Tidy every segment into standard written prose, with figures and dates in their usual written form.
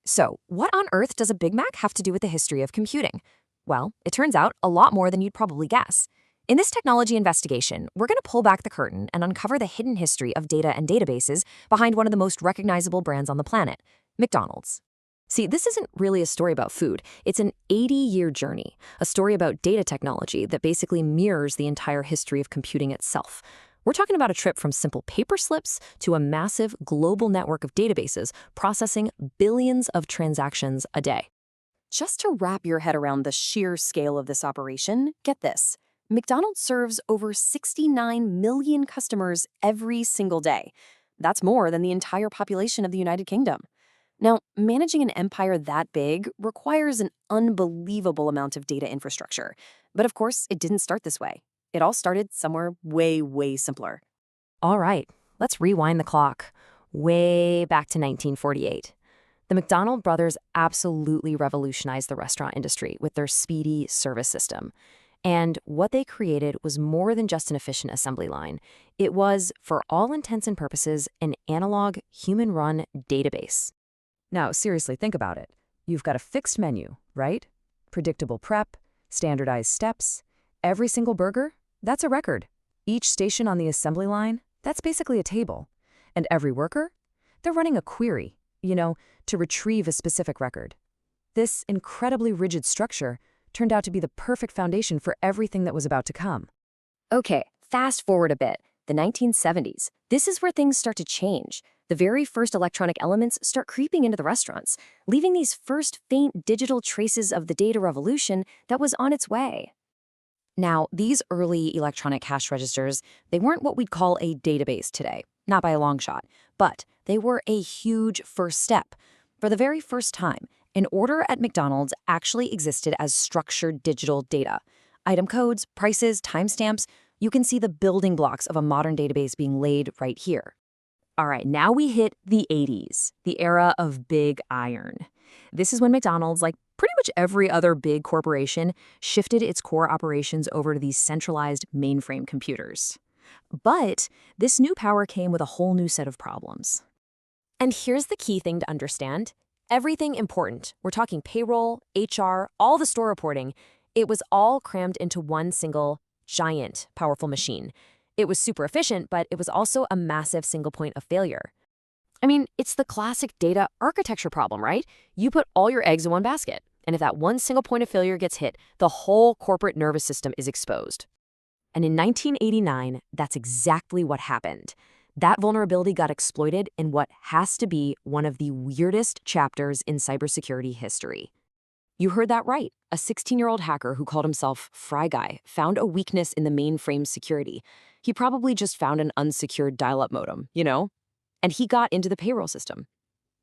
So, what on earth does a Big Mac have to do with the history of computing? Well, it turns out a lot more than you'd probably guess. In this technology investigation, we're going to pull back the curtain and uncover the hidden history of data and databases behind one of the most recognizable brands on the planet, McDonald's. See, this isn't really a story about food. It's an 80-year journey, a story about data technology that basically mirrors the entire history of computing itself. We're talking about a trip from simple paper slips to a massive global network of databases processing billions of transactions a day. Just to wrap your head around the sheer scale of this operation, get this. McDonald's serves over 69 million customers every single day. That's more than the entire population of the United Kingdom. Now, managing an empire that big requires an unbelievable amount of data infrastructure. But of course, it didn't start this way. It all started somewhere way, way simpler. All right, let's rewind the clock. Way back to 1948. The McDonald brothers absolutely revolutionized the restaurant industry with their Speedee Service System. And what they created was more than just an efficient assembly line. It was, for all intents and purposes, an analog, human-run database. Now, seriously, think about it. You've got a fixed menu, right? Predictable prep, standardized steps. Every single burger? That's a record. Each station on the assembly line? That's basically a table. And every worker? They're running a query, to retrieve a specific record. This incredibly rigid structure turned out to be the perfect foundation for everything that was about to come. Okay, fast forward a bit. The 1970s. This is where things start to change. The very first electronic elements start creeping into the restaurants, leaving these first faint digital traces of the data revolution that was on its way. Now, these early electronic cash registers, they weren't what we'd call a database today, not by a long shot, but they were a huge first step. For the very first time, an order at McDonald's actually existed as structured digital data. Item codes, prices, timestamps, you can see the building blocks of a modern database being laid right here. All right, now we hit the 80s, the era of big iron. This is when McDonald's, like pretty much every other big corporation, shifted its core operations over to these centralized mainframe computers. But this new power came with a whole new set of problems. And here's the key thing to understand. Everything important, we're talking payroll, HR, all the store reporting, it was all crammed into one single, giant, powerful machine. It was super efficient, but it was also a massive single point of failure. I mean, it's the classic data architecture problem, right? You put all your eggs in one basket, and if that one single point of failure gets hit, the whole corporate nervous system is exposed. And in 1989, that's exactly what happened. That vulnerability got exploited in what has to be one of the weirdest chapters in cybersecurity history. You heard that right. A 16-year-old hacker who called himself Fry Guy found a weakness in the mainframe security. He probably just found an unsecured dial-up modem, and he got into the payroll system.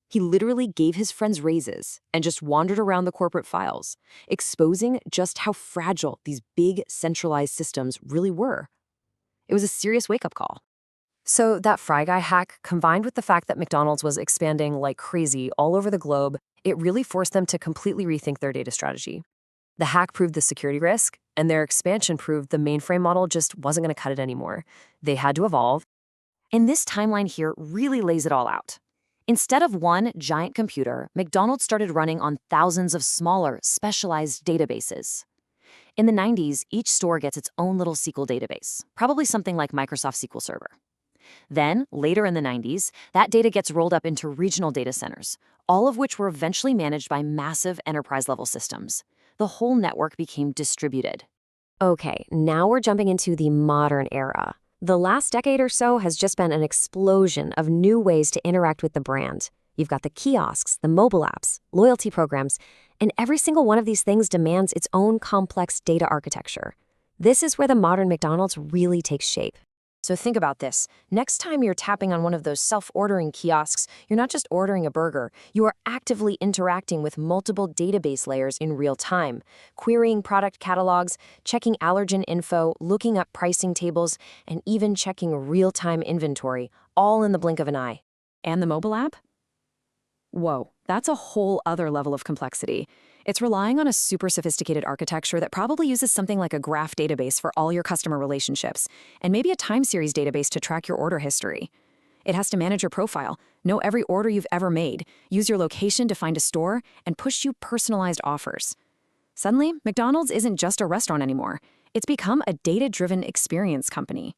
He literally gave his friends raises and just wandered around the corporate files, exposing just how fragile these big centralized systems really were. It was a serious wake-up call. So that Fry Guy hack, combined with the fact that McDonald's was expanding like crazy all over the globe, it really forced them to completely rethink their data strategy. The hack proved the security risk, and their expansion proved the mainframe model just wasn't going to cut it anymore. They had to evolve. And this timeline here really lays it all out. Instead of one giant computer, McDonald's started running on thousands of smaller, specialized databases. In the 90s, each store gets its own little SQL database, probably something like Microsoft SQL Server. Then, later in the 90s, that data gets rolled up into regional data centers, all of which were eventually managed by massive enterprise-level systems. The whole network became distributed. Okay, now we're jumping into the modern era. The last decade or so has just been an explosion of new ways to interact with the brand. You've got the kiosks, the mobile apps, loyalty programs, and every single one of these things demands its own complex data architecture. This is where the modern McDonald's really takes shape. So think about this. Next time you're tapping on one of those self-ordering kiosks, you're not just ordering a burger. You are actively interacting with multiple database layers in real time, querying product catalogs, checking allergen info, looking up pricing tables, and even checking real-time inventory, all in the blink of an eye. And the mobile app? Whoa, that's a whole other level of complexity. It's relying on a super sophisticated architecture that probably uses something like a graph database for all your customer relationships, and maybe a time series database to track your order history. It has to manage your profile, know every order you've ever made, use your location to find a store, and push you personalized offers. Suddenly, McDonald's isn't just a restaurant anymore. It's become a data-driven experience company.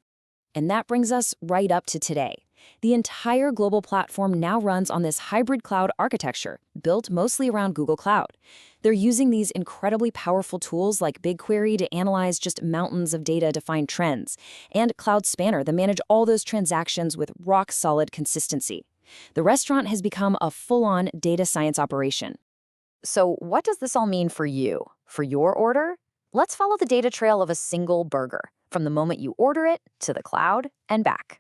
And that brings us right up to today. The entire global platform now runs on this hybrid cloud architecture, built mostly around Google Cloud. They're using these incredibly powerful tools like BigQuery to analyze just mountains of data to find trends, and Cloud Spanner to manage all those transactions with rock-solid consistency. The restaurant has become a full-on data science operation. So what does this all mean for you? For your order? Let's follow the data trail of a single burger, from the moment you order it to the cloud and back.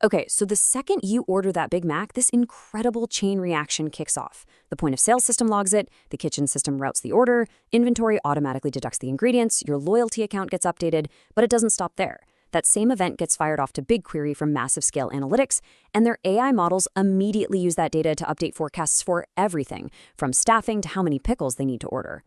Okay, so the second you order that Big Mac, this incredible chain reaction kicks off. The point of sale system logs it, the kitchen system routes the order, inventory automatically deducts the ingredients, your loyalty account gets updated, but it doesn't stop there. That same event gets fired off to BigQuery from massive scale analytics, and their AI models immediately use that data to update forecasts for everything, from staffing to how many pickles they need to order.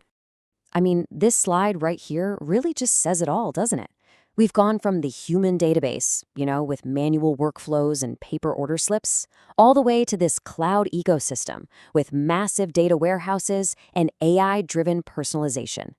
I mean, this slide right here really just says it all, doesn't it? We've gone from the human database, with manual workflows and paper order slips, all the way to this cloud ecosystem with massive data warehouses and AI-driven personalization.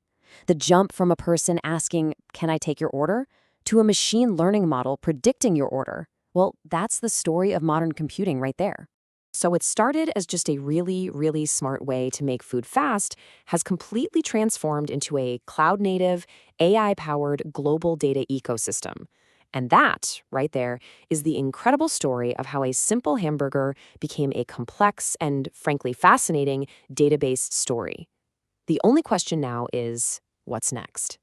The jump from a person asking, "Can I take your order?" to a machine learning model predicting your order, well, that's the story of modern computing right there. So it started as just a really, really smart way to make food fast, has completely transformed into a cloud-native, AI-powered global data ecosystem. And that, right there, is the incredible story of how a simple hamburger became a complex and, frankly, fascinating data-based story. The only question now is, what's next?